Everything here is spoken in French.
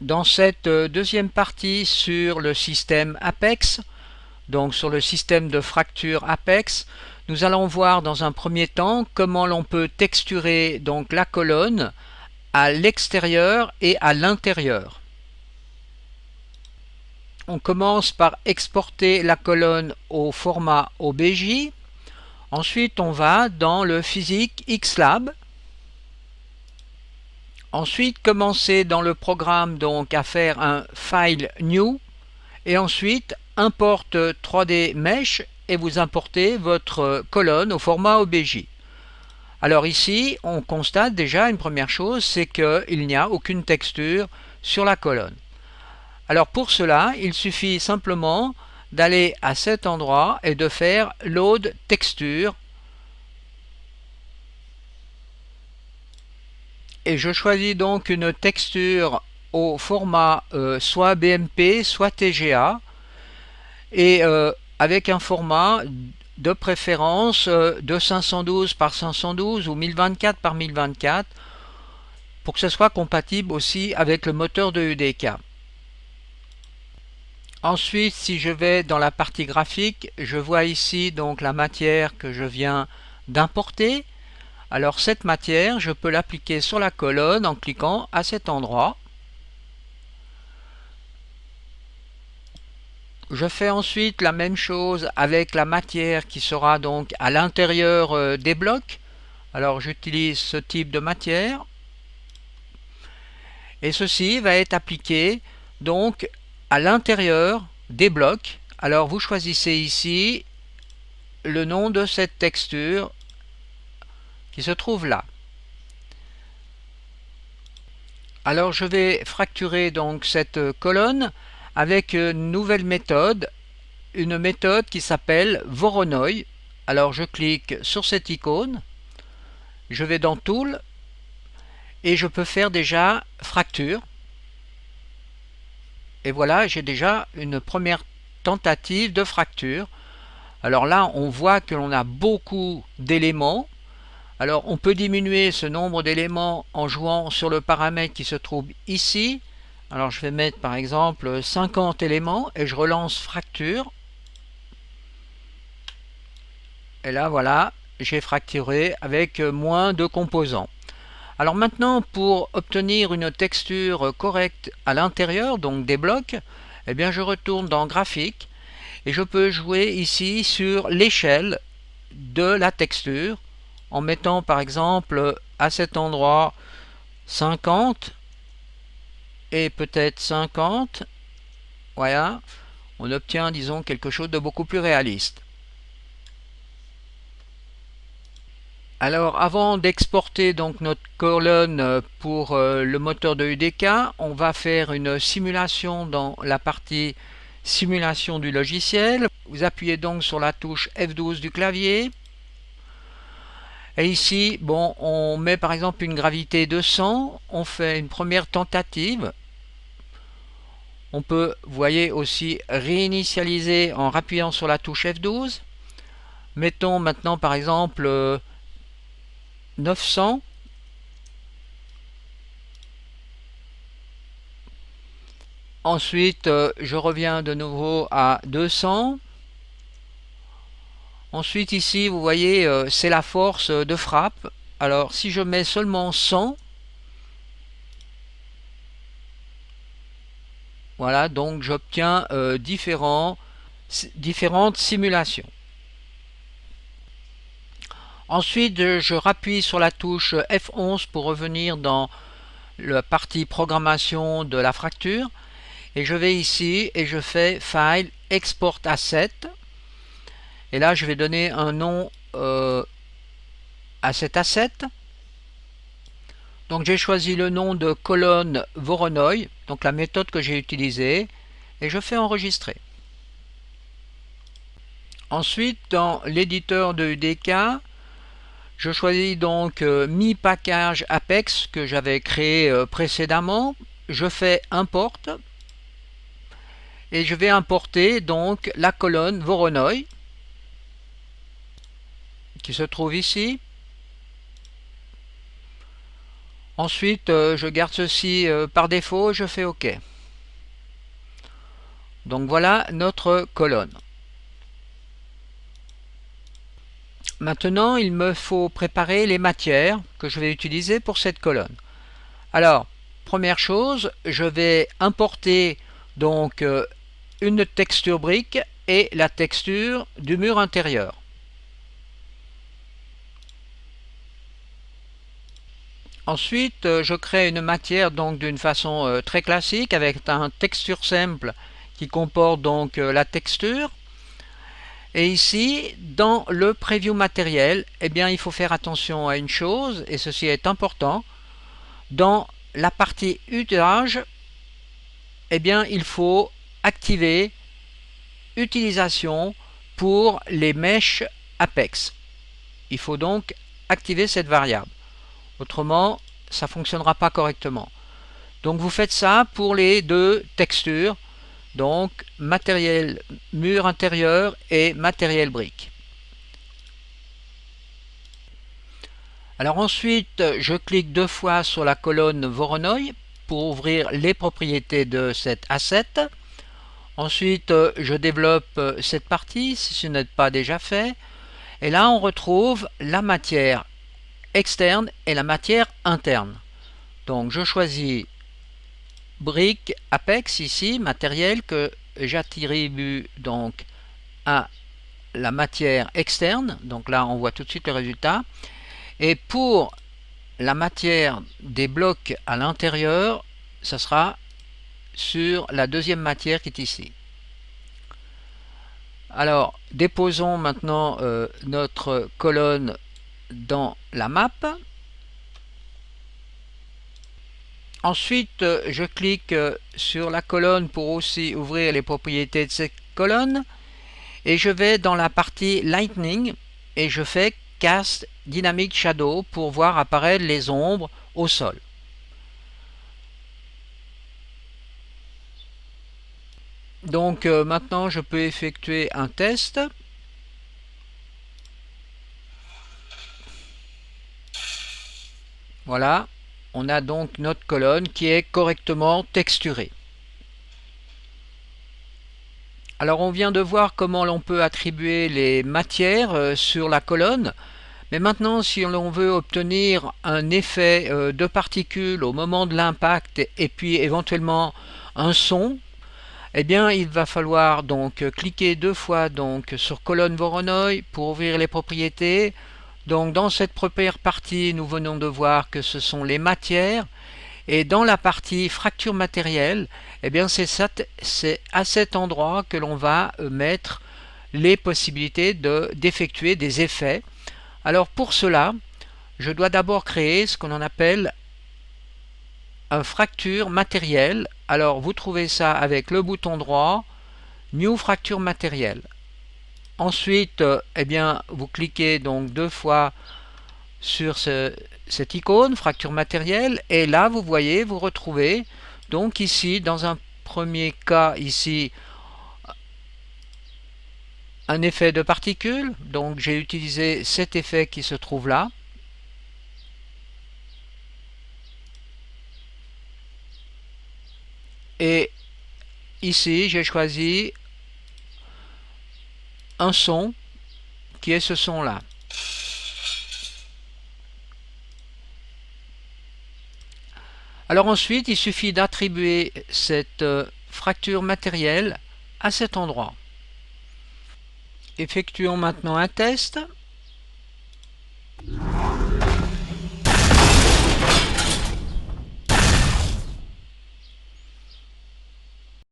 Dans cette deuxième partie sur le système Apex, donc sur le système de fracture Apex, nous allons voir dans un premier temps comment l'on peut texturer donc la colonne à l'extérieur et à l'intérieur. On commence par exporter la colonne au format OBJ. Ensuite, on va dans le Physics XLab. Ensuite, commencez dans le programme donc à faire un File New et ensuite importe 3D Mesh et vous importez votre colonne au format OBJ. Alors ici, on constate déjà une première chose, c'est qu'il n'y a aucune texture sur la colonne. Alors pour cela, il suffit simplement d'aller à cet endroit et de faire Load Texture. Et je choisis donc une texture au format soit BMP, soit TGA, et avec un format de préférence de 512 par 512 ou 1024 par 1024 pour que ce soit compatible aussi avec le moteur de UDK. Ensuite, si je vais dans la partie graphique, je vois ici donc la matière que je viens d'importer. Alors cette matière, je peux l'appliquer sur la colonne en cliquant à cet endroit. Je fais ensuite la même chose avec la matière qui sera donc à l'intérieur des blocs. Alors j'utilise ce type de matière. Et ceci va être appliqué donc à l'intérieur des blocs. Alors vous choisissez ici le nom de cette texture qui se trouve là. Alors je vais fracturer donc cette colonne avec une nouvelle méthode, une méthode qui s'appelle Voronoi. Alors je clique sur cette icône, je vais dans Tool et je peux faire déjà fracture. Et voilà, j'ai déjà une première tentative de fracture. Alors là, on voit que l'on a beaucoup d'éléments. Alors on peut diminuer ce nombre d'éléments en jouant sur le paramètre qui se trouve ici. Alors je vais mettre par exemple 50 éléments et je relance fracture. Et là voilà, j'ai fracturé avec moins de composants. Alors maintenant, pour obtenir une texture correcte à l'intérieur, donc des blocs, eh bien je retourne dans Graphique et je peux jouer ici sur l'échelle de la texture en mettant par exemple à cet endroit 50 et peut-être 50. Voilà, on obtient disons quelque chose de beaucoup plus réaliste. Alors avant d'exporter donc notre colonne pour le moteur de UDK, on va faire une simulation dans la partie simulation du logiciel. Vous appuyez donc sur la touche F12 du clavier. Et ici, bon, on met par exemple une gravité de 100, on fait une première tentative. On peut, vous voyez, aussi réinitialiser en appuyant sur la touche F12. Mettons maintenant par exemple 900. Ensuite, je reviens de nouveau à 200. Ensuite, ici, vous voyez, c'est la force de frappe. Alors, si je mets seulement 100, voilà, donc j'obtiens différentes simulations. Ensuite, je rappuie sur la touche F11 pour revenir dans la partie programmation de la fracture. Et je vais ici et je fais File, Export Asset. Et là, je vais donner un nom à cet asset. Donc j'ai choisi le nom de colonne Voronoi, donc la méthode que j'ai utilisée, et je fais enregistrer. Ensuite, dans l'éditeur de UDK, je choisis donc Mi Package Apex que j'avais créé précédemment. Je fais Import et je vais importer donc la colonne Voronoi qui se trouve ici. Ensuite, je garde ceci par défaut et je fais OK. Donc voilà notre colonne. Maintenant, il me faut préparer les matières que je vais utiliser pour cette colonne. Alors, première chose, je vais importer donc une texture brique et la texture du mur intérieur. Ensuite, je crée une matière donc d'une façon très classique avec un texture simple qui comporte donc la texture. Et ici, dans le preview matériel, eh bien, il faut faire attention à une chose, et ceci est important. Dans la partie usage, eh bien, il faut activer utilisation pour les mèches Apex. Il faut donc activer cette variable. Autrement, ça ne fonctionnera pas correctement. Donc vous faites ça pour les deux textures, donc matériel mur intérieur et matériel brique. Alors ensuite, je clique deux fois sur la colonne Voronoi pour ouvrir les propriétés de cet asset. Ensuite, je développe cette partie si ce n'est pas déjà fait. Et là, on retrouve la matière externe et la matière interne. Donc, je choisis brique Apex ici, matériel que j'attribue donc à la matière externe. Donc là, on voit tout de suite le résultat. Et pour la matière des blocs à l'intérieur, ça sera sur la deuxième matière qui est ici. Alors, déposons maintenant notre colonne dans la map. Ensuite, je clique sur la colonne pour aussi ouvrir les propriétés de cette colonne. Et je vais dans la partie Lightning et je fais Cast Dynamic Shadow pour voir apparaître les ombres au sol. Donc maintenant je peux effectuer un test. Voilà, on a donc notre colonne qui est correctement texturée. Alors on vient de voir comment l'on peut attribuer les matières sur la colonne. Mais maintenant, si l'on veut obtenir un effet de particules au moment de l'impact et puis éventuellement un son, eh bien il va falloir donc cliquer deux fois donc sur colonne Voronoi pour ouvrir les propriétés. Donc dans cette première partie, nous venons de voir que ce sont les matières. Et dans la partie fracture matérielle, eh bien c'est à cet endroit que l'on va mettre les possibilités d'effectuer des effets. Alors pour cela, je dois d'abord créer ce qu'on en appelle un fracture matérielle. Alors vous trouvez ça avec le bouton droit, New Fracture Matériel. Ensuite, eh bien, vous cliquez donc deux fois sur cette icône, fracture matérielle, et là vous voyez, vous retrouvez donc ici, dans un premier cas ici, un effet de particules. Donc j'ai utilisé cet effet qui se trouve là. Et ici, j'ai choisi un son qui est ce son-là. Alors ensuite, il suffit d'attribuer cette fracture matérielle à cet endroit. Effectuons maintenant un test.